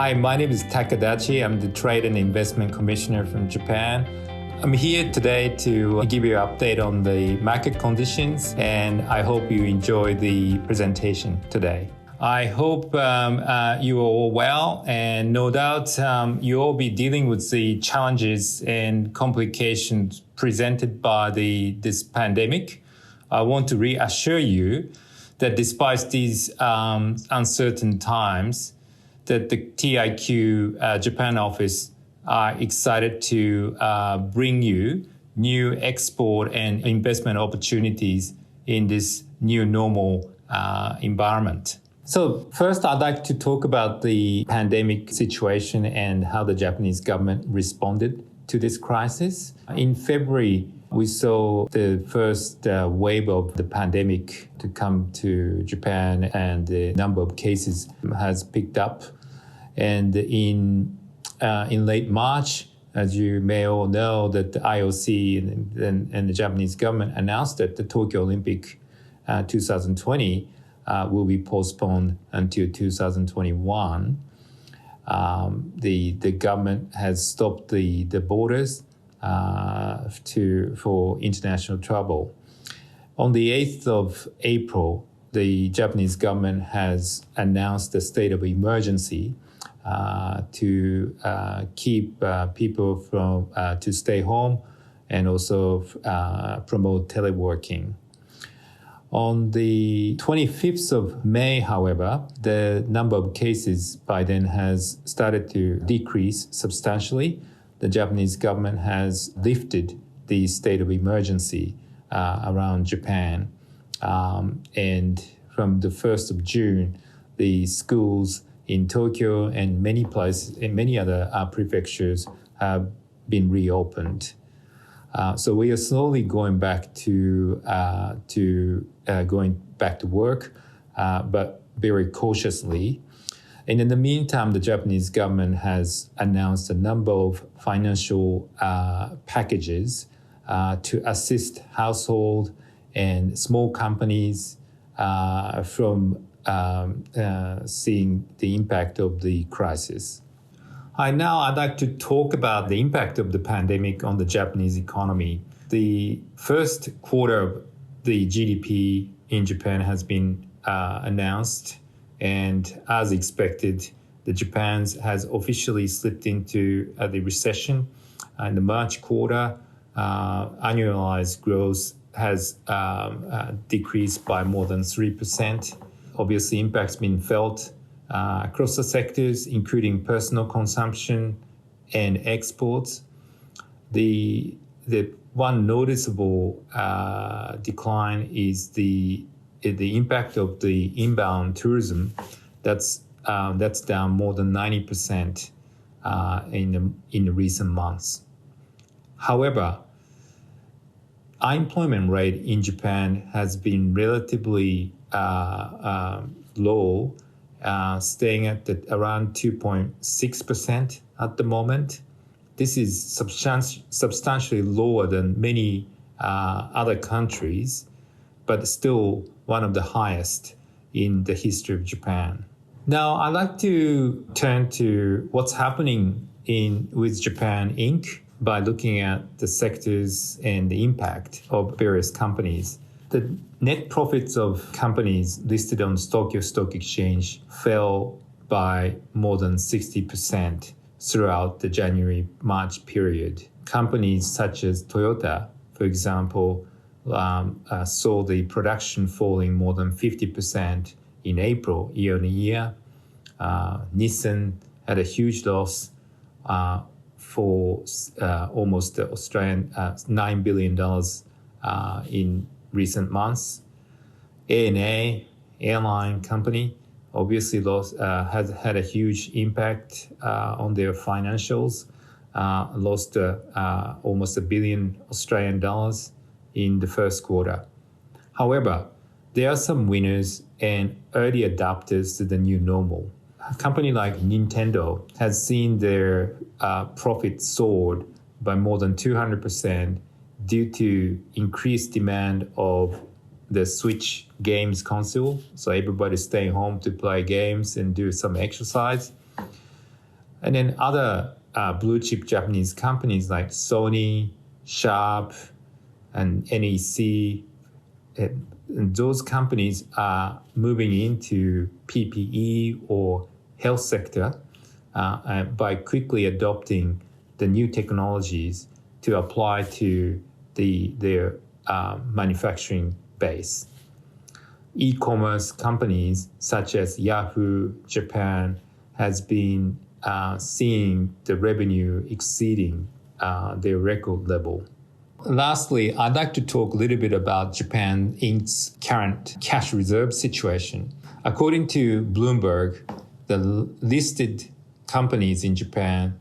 Hi, my name is Adachi. I'm the Trade and Investment Commissioner from Japan. I'm here today to give you an update on the market conditions, and I hope you enjoy the presentation today. I hope you are all well, and no doubt you all be dealing with the challenges and complications presented by this pandemic. I want to reassure you that despite these uncertain times, that the TIQ Japan office are excited to bring you new export and investment opportunities in this new normal environment. So first, I'd like to talk about the pandemic situation and how the Japanese government responded to this crisis. In February, we saw the first wave of the pandemic to come to Japan, and the number of cases has picked up. And in late March, as you may all know, that the IOC and the Japanese government announced that the Tokyo Olympic 2020 will be postponed until 2021. The government has stopped the borders for international travel. On the 8th of April, the Japanese government has announced a state of emergency to keep people to stay home and also promote teleworking. On the 25th of May, however, the number of cases by then has started to decrease substantially. The Japanese government has lifted the state of emergency around Japan. And from the 1st of June, the schools in Tokyo and many places, in many other prefectures have been reopened. So we are slowly going back to work, but very cautiously. And in the meantime, the Japanese government has announced a number of financial packages to assist household and small companies from seeing the impact of the crisis. I'd like to talk about the impact of the pandemic on the Japanese economy. The first quarter of the GDP in Japan has been announced, and as expected, the Japan has officially slipped into the recession. In the March quarter, annualized growth has decreased by more than 3%. Obviously, impact's been felt across the sectors, including personal consumption and exports. The one noticeable decline is the impact of the inbound tourism. That's down more than 90% in the recent months. However, unemployment rate in Japan has been relatively low, staying at around 2.6% at the moment. This is substantially lower than many other countries, but still one of the highest in the history of Japan. Now, I'd like to turn to what's happening with Japan Inc. by looking at the sectors and the impact of various companies. The net profits of companies listed on Tokyo Stock Exchange fell by more than 60% throughout the January-March period. Companies such as Toyota, for example, saw the production falling more than 50% in April, year on year. Nissan had a huge loss for almost Australian $9 billion in recent months. ANA, airline company, obviously has had a huge impact on their financials, lost almost $1 billion Australian dollars in the first quarter. However, there are some winners and early adopters to the new normal. A company like Nintendo has seen their profit soared by more than 200% due to increased demand of the Switch games console. So everybody's staying home to play games and do some exercise. And then other blue chip Japanese companies like Sony, Sharp, and NEC, and those companies are moving into PPE or health sector by quickly adopting the new technologies to apply to their manufacturing base. E-commerce companies such as Yahoo Japan has been seeing the revenue exceeding their record level. Lastly, I'd like to talk a little bit about Japan Inc.'s current cash reserve situation. According to Bloomberg, the listed companies in Japan,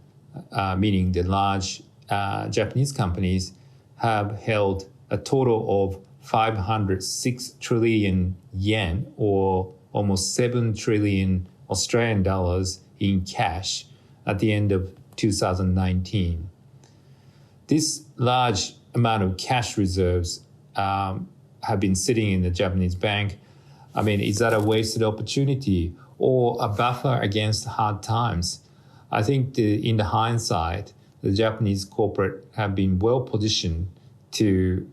meaning the large Japanese companies, have held a total of 506 trillion yen, or almost 7 trillion Australian dollars in cash at the end of 2019. This large amount of cash reserves have been sitting in the Japanese bank. I mean, is that a wasted opportunity or a buffer against hard times? I think in the hindsight, the Japanese corporate have been well positioned to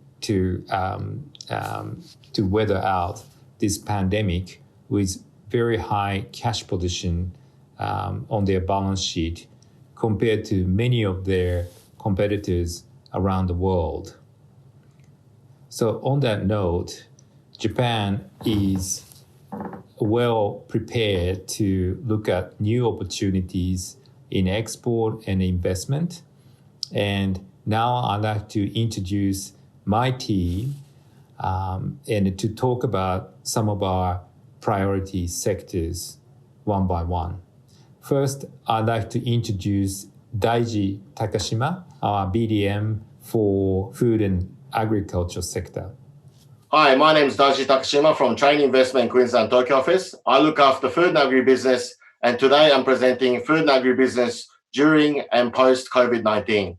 weather out this pandemic with very high cash position on their balance sheet compared to many of their competitors around the world. So on that note, Japan is well prepared to look at new opportunities in export and investment. And now I'd like to introduce my team and to talk about some of our priority sectors one by one. First, I'd like to introduce Daiji Takashima, our BDM for food and agriculture sector. Hi, my name is Daiji Takashima from Trade and Investment Queensland Tokyo office. I look after food and agribusiness, and today I'm presenting food and agribusiness during and post COVID-19.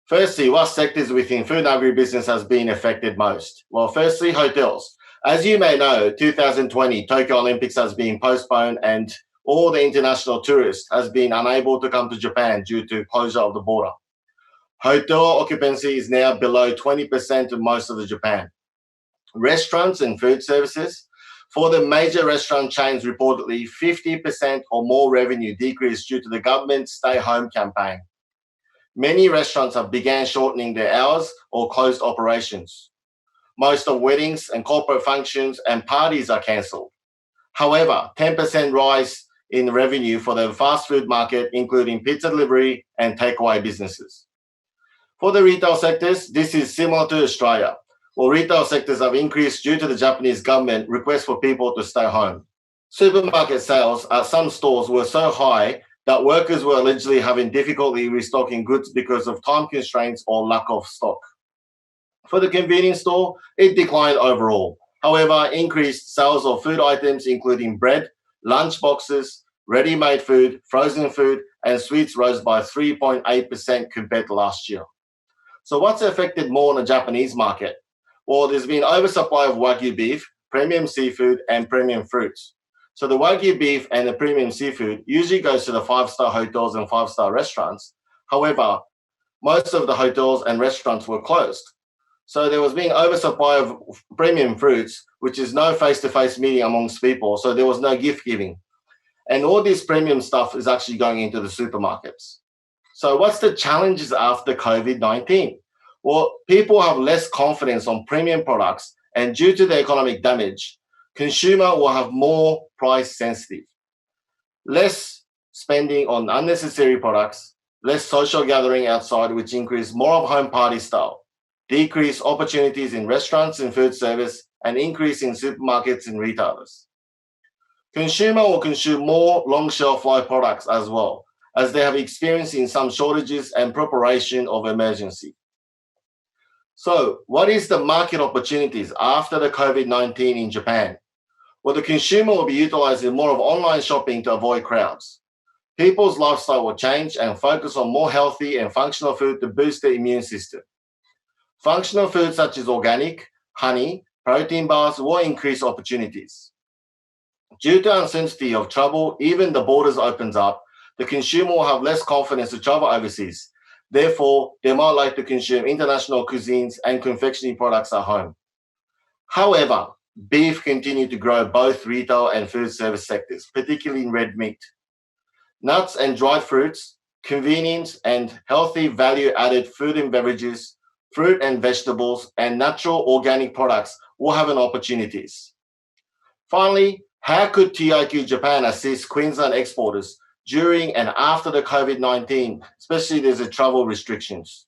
Firstly, what sectors within food and agribusiness has been affected most? Well, firstly, hotels. As you may know, 2020 Tokyo Olympics has been postponed and all the international tourists has been unable to come to Japan due to closure of the border. Hotel occupancy is now below 20% of most of the Japan. Restaurants and food services. For the major restaurant chains, reportedly 50% or more revenue decreased due to the government's stay-home campaign. Many restaurants have began shortening their hours or closed operations. Most of weddings and corporate functions and parties are cancelled. However, 10% rise in revenue for the fast food market, including pizza delivery and takeaway businesses. For the retail sectors, this is similar to Australia. Well, retail sectors have increased due to the Japanese government request for people to stay home. Supermarket sales at some stores were so high that workers were allegedly having difficulty restocking goods because of time constraints or lack of stock. For the convenience store, it declined overall. However, increased sales of food items including bread, lunch boxes, ready-made food, frozen food, and sweets rose by 3.8% compared to last year. So what's affected more on the Japanese market? Well, there's been oversupply of Wagyu beef, premium seafood, and premium fruits. So the Wagyu beef and the premium seafood usually goes to the 5-star hotels and 5-star restaurants. However, most of the hotels and restaurants were closed. So there was being oversupply of premium fruits, which is no face-to-face meeting amongst people. So there was no gift giving. And all this premium stuff is actually going into the supermarkets. So what's the challenges after COVID-19? Well, people have less confidence on premium products, and due to the economic damage, consumer will have more price sensitive. Less spending on unnecessary products, less social gathering outside, which increase more of home party style, decrease opportunities in restaurants and food service, and increase in supermarkets and retailers. Consumer will consume more long shelf life products as well, as they have experienced in some shortages and preparation of emergency. So what is the market opportunities after the COVID-19 in Japan? Well, the consumer will be utilizing more of online shopping to avoid crowds. People's lifestyle will change and focus on more healthy and functional food to boost the immune system. Functional foods such as organic, honey, protein bars will increase opportunities. Due to uncertainty of travel, even the borders opens up, the consumer will have less confidence to travel overseas. Therefore, they might like to consume international cuisines and confectionery products at home. However, beef continued to grow both retail and food service sectors, particularly in red meat. Nuts and dried fruits, convenience and healthy value-added food and beverages, fruit and vegetables, and natural organic products will have an opportunities. Finally, how could TIQ Japan assist Queensland exporters during and after the COVID-19, especially there's a travel restrictions?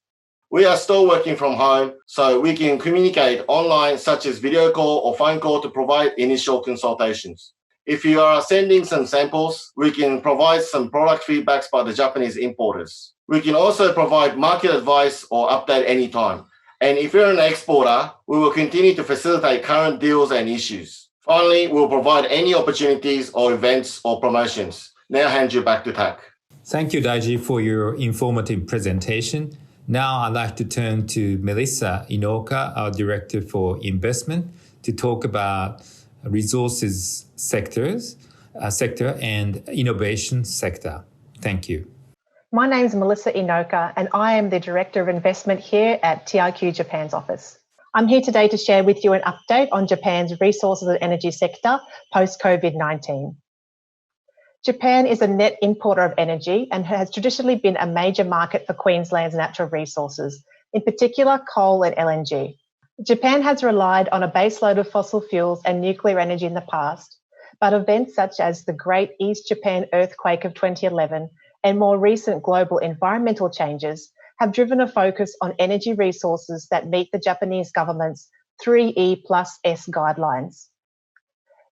We are still working from home, so we can communicate online, such as video call or phone call, to provide initial consultations. If you are sending some samples, we can provide some product feedbacks by the Japanese importers. We can also provide market advice or update anytime. And if you're an exporter, we will continue to facilitate current deals and issues. Finally, we'll provide any opportunities or events or promotions. Now hand you back to Tak. Thank you, Daiji, for your informative presentation. Now I'd like to turn to Melissa Inoka, our Director for Investment, to talk about resources sector and innovation sector. Thank you. My name is Melissa Inoka, and I am the Director of Investment here at TIQ Japan's office. I'm here today to share with you an update on Japan's resources and energy sector post-COVID-19. Japan is a net importer of energy and has traditionally been a major market for Queensland's natural resources, in particular coal and LNG. Japan has relied on a baseload of fossil fuels and nuclear energy in the past, but events such as the Great East Japan earthquake of 2011 and more recent global environmental changes have driven a focus on energy resources that meet the Japanese government's 3E+S guidelines.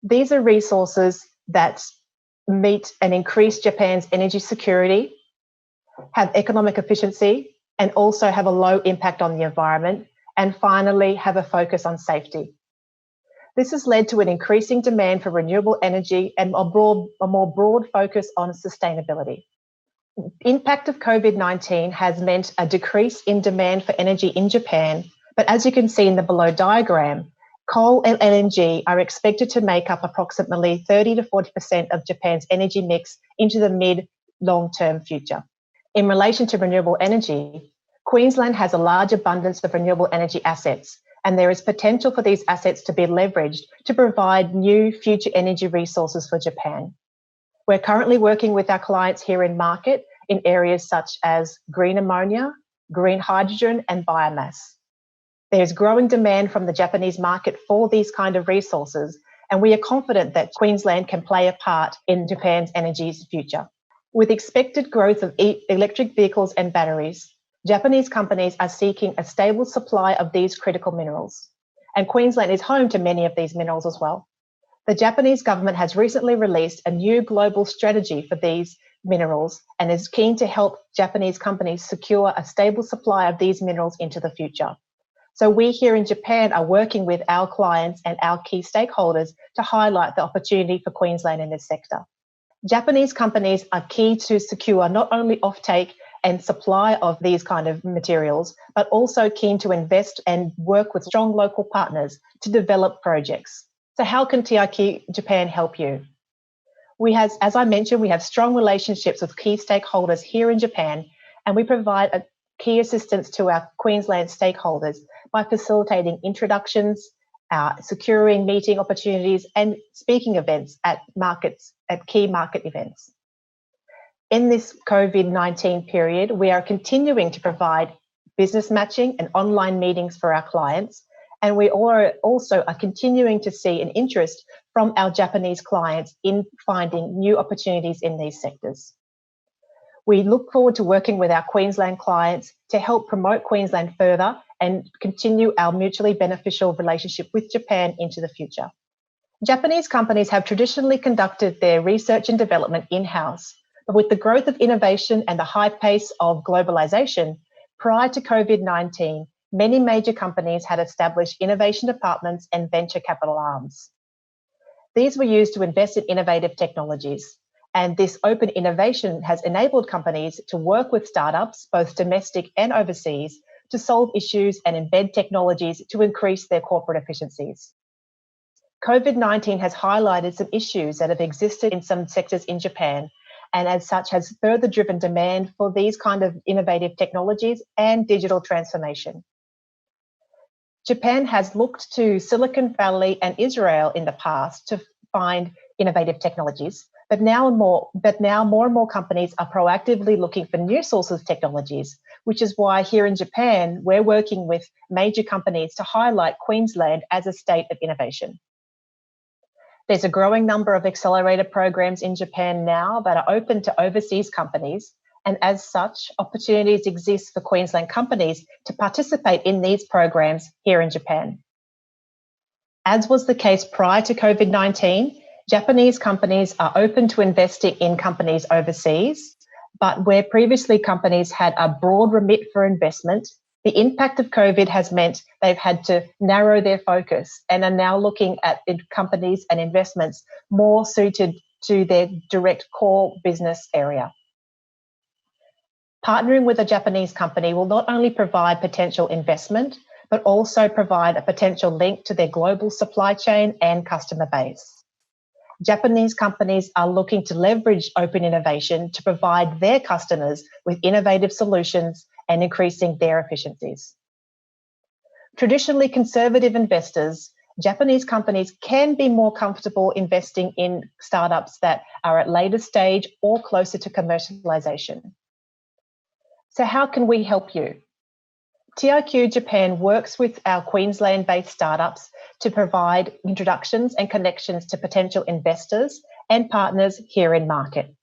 These are resources that meet and increase Japan's energy security, have economic efficiency, and also have a low impact on the environment, and finally have a focus on safety. This has led to an increasing demand for renewable energy and a more broad focus on sustainability. The impact of COVID-19 has meant a decrease in demand for energy in Japan, but as you can see in the below diagram, coal and LNG are expected to make up approximately 30 to 40% of Japan's energy mix into the mid-long-term future. In relation to renewable energy, Queensland has a large abundance of renewable energy assets, and there is potential for these assets to be leveraged to provide new future energy resources for Japan. We're currently working with our clients here in market in areas such as green ammonia, green hydrogen, and biomass. There's growing demand from the Japanese market for these kind of resources, and we are confident that Queensland can play a part in Japan's energy future. With expected growth of electric vehicles and batteries, Japanese companies are seeking a stable supply of these critical minerals, and Queensland is home to many of these minerals as well. The Japanese government has recently released a new global strategy for these minerals and is keen to help Japanese companies secure a stable supply of these minerals into the future. So we here in Japan are working with our clients and our key stakeholders to highlight the opportunity for Queensland in this sector. Japanese companies are key to secure not only offtake and supply of these kind of materials, but also keen to invest and work with strong local partners to develop projects. So how can TIQ Japan help you? As I mentioned, we have strong relationships with key stakeholders here in Japan, and we provide a key assistance to our Queensland stakeholders by facilitating introductions, securing meeting opportunities, and speaking events at key market events. In this COVID-19 period, we are continuing to provide business matching and online meetings for our clients, and we also are continuing to see an interest from our Japanese clients in finding new opportunities in these sectors. We look forward to working with our Queensland clients to help promote Queensland further and continue our mutually beneficial relationship with Japan into the future. Japanese companies have traditionally conducted their research and development in-house, but with the growth of innovation and the high pace of globalization, prior to COVID-19, many major companies had established innovation departments and venture capital arms. These were used to invest in innovative technologies, and this open innovation has enabled companies to work with startups, both domestic and overseas, to solve issues and embed technologies to increase their corporate efficiencies. COVID-19 has highlighted some issues that have existed in some sectors in Japan, and as such has further driven demand for these kind of innovative technologies and digital transformation. Japan has looked to Silicon Valley and Israel in the past to find innovative technologies, but now more and more companies are proactively looking for new sources of technologies, which is why here in Japan, we're working with major companies to highlight Queensland as a state of innovation. There's a growing number of accelerator programs in Japan now that are open to overseas companies, and as such, opportunities exist for Queensland companies to participate in these programs here in Japan. As was the case prior to COVID-19, Japanese companies are open to investing in companies overseas, but where previously companies had a broad remit for investment, the impact of COVID has meant they've had to narrow their focus and are now looking at companies and investments more suited to their direct core business area. Partnering with a Japanese company will not only provide potential investment, but also provide a potential link to their global supply chain and customer base. Japanese companies are looking to leverage open innovation to provide their customers with innovative solutions and increasing their efficiencies. Traditionally conservative investors, Japanese companies can be more comfortable investing in startups that are at later stage or closer to commercialization. So how can we help you? TIQ Japan works with our Queensland-based startups to provide introductions and connections to potential investors and partners here in market.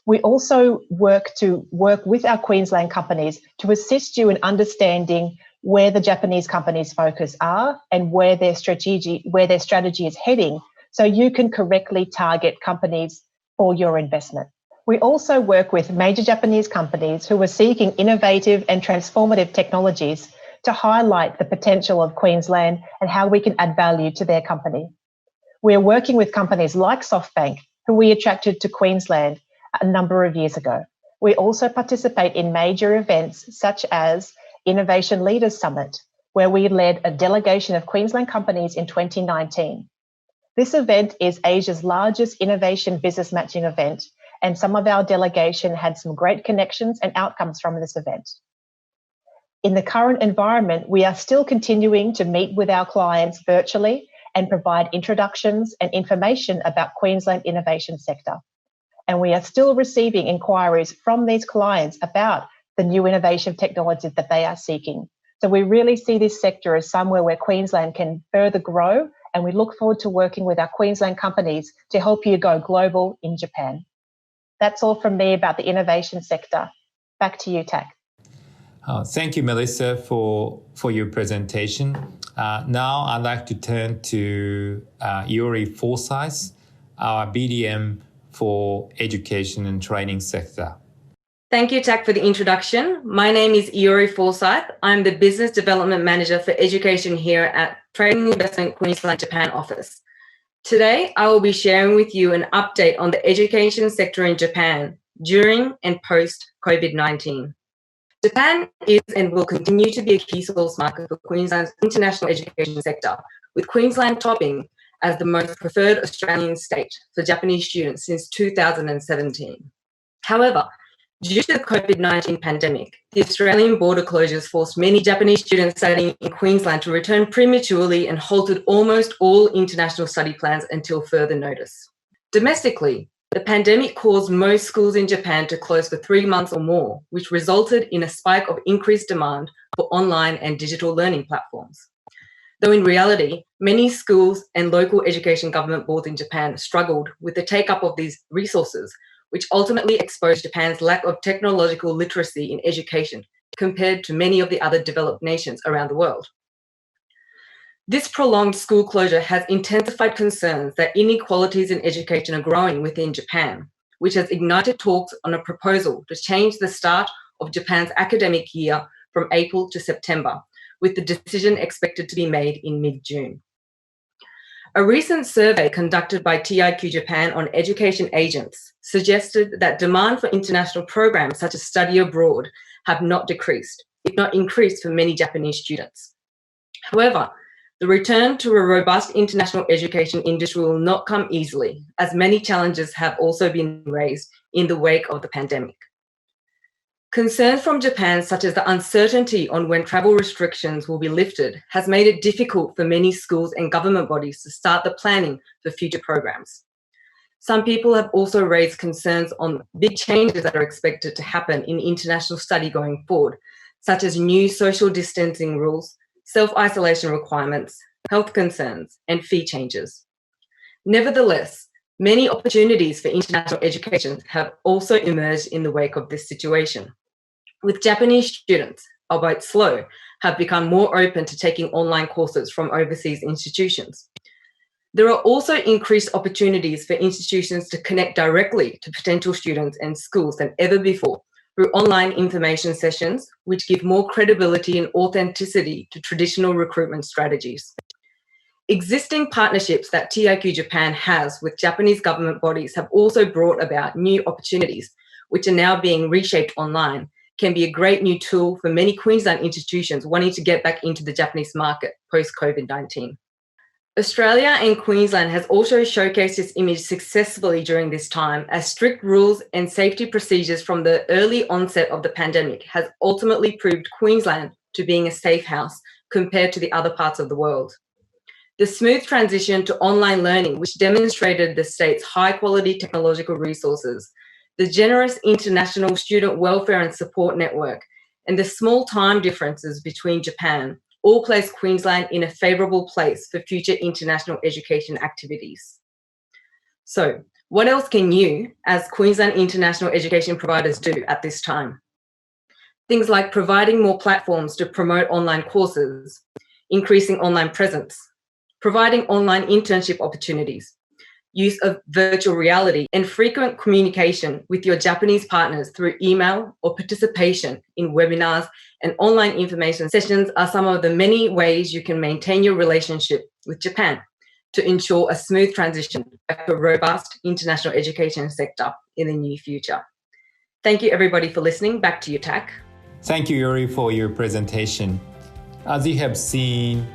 We also work with our Queensland companies to assist you in understanding where the Japanese companies' focus are and where their strategy is heading, so you can correctly target companies for your investment. We also work with major Japanese companies who are seeking innovative and transformative technologies to highlight the potential of Queensland and how we can add value to their company. We are working with companies like SoftBank, who we attracted to Queensland a number of years ago. We also participate in major events such as Innovation Leaders Summit, where we led a delegation of Queensland companies in 2019. This event is Asia's largest innovation business matching event, and some of our delegation had some great connections and outcomes from this event. In the current environment, we are still continuing to meet with our clients virtually and provide introductions and information about Queensland innovation sector. And we are still receiving inquiries from these clients about the new innovation technologies that they are seeking. So we really see this sector as somewhere where Queensland can further grow, and we look forward to working with our Queensland companies to help you go global in Japan. That's all from me about the innovation sector. Back to you, Tak. Thank you, Melissa, for your presentation. Now I'd like to turn to Iori Forsyth, our BDM for education and training sector. Thank you, Tak, for the introduction. My name is Iori Forsyth. I'm the Business Development Manager for Education here at Trade and Investment Queensland Japan office. Today, I will be sharing with you an update on the education sector in Japan during and post-COVID-19. Japan is and will continue to be a key source market for Queensland's international education sector, with Queensland topping as the most preferred Australian state for Japanese students since 2017. However, due to the COVID-19 pandemic, the Australian border closures forced many Japanese students studying in Queensland to return prematurely and halted almost all international study plans until further notice. Domestically, the pandemic caused most schools in Japan to close for 3 months or more, which resulted in a spike of increased demand for online and digital learning platforms. Though in reality, many schools and local education government boards in Japan struggled with the take-up of these resources, which ultimately exposed Japan's lack of technological literacy in education compared to many of the other developed nations around the world. This prolonged school closure has intensified concerns that inequalities in education are growing within Japan, which has ignited talks on a proposal to change the start of Japan's academic year from April to September, with the decision expected to be made in mid-June. A recent survey conducted by TIQ Japan on education agents suggested that demand for international programs such as study abroad have not decreased, if not increased, for many Japanese students. However, the return to a robust international education industry will not come easily, as many challenges have also been raised, in the wake of the pandemic. Concerns from Japan, such as the uncertainty on when travel restrictions will be lifted, has made it difficult for many schools and government bodies to start the planning for future programs. Some people have also raised concerns on big changes that are expected to happen in international study going forward, such as new social distancing rules, self-isolation requirements, health concerns, and fee changes. Nevertheless, many opportunities for international education have also emerged in the wake of this situation, with Japanese students, albeit slow, have become more open to taking online courses from overseas institutions. There are also increased opportunities for institutions to connect directly to potential students and schools than ever before through online information sessions, which give more credibility and authenticity to traditional recruitment strategies. Existing partnerships that TIQ Japan has with Japanese government bodies have also brought about new opportunities, which are now being reshaped online, can be a great new tool for many Queensland institutions wanting to get back into the Japanese market post-COVID-19. Australia and Queensland has also showcased its image successfully during this time, as strict rules and safety procedures from the early onset of the pandemic has ultimately proved Queensland to being a safe house compared to the other parts of the world. The smooth transition to online learning, which demonstrated the state's high-quality technological resources, the generous international student welfare and support network, and the small time differences between Japan, all place Queensland in a favourable place for future international education activities. So, what else can you, as Queensland international education providers, do at this time? Things like providing more platforms to promote online courses, increasing online presence, providing online internship opportunities, use of virtual reality, and frequent communication with your Japanese partners through email or participation in webinars and online information sessions are some of the many ways you can maintain your relationship with Japan to ensure a smooth transition back to a robust international education sector in the near future. Thank you everybody for listening. Back to you, Tak. Thank you, Yuri, for your presentation. As you have seen,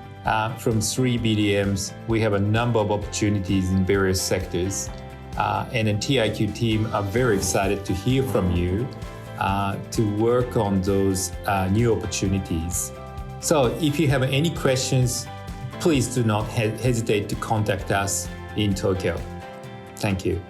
from 3 BDMs, we have a number of opportunities in various sectors. And the TIQ team are very excited to hear from you to work on those new opportunities. So if you have any questions, please do not hesitate to contact us in Tokyo. Thank you.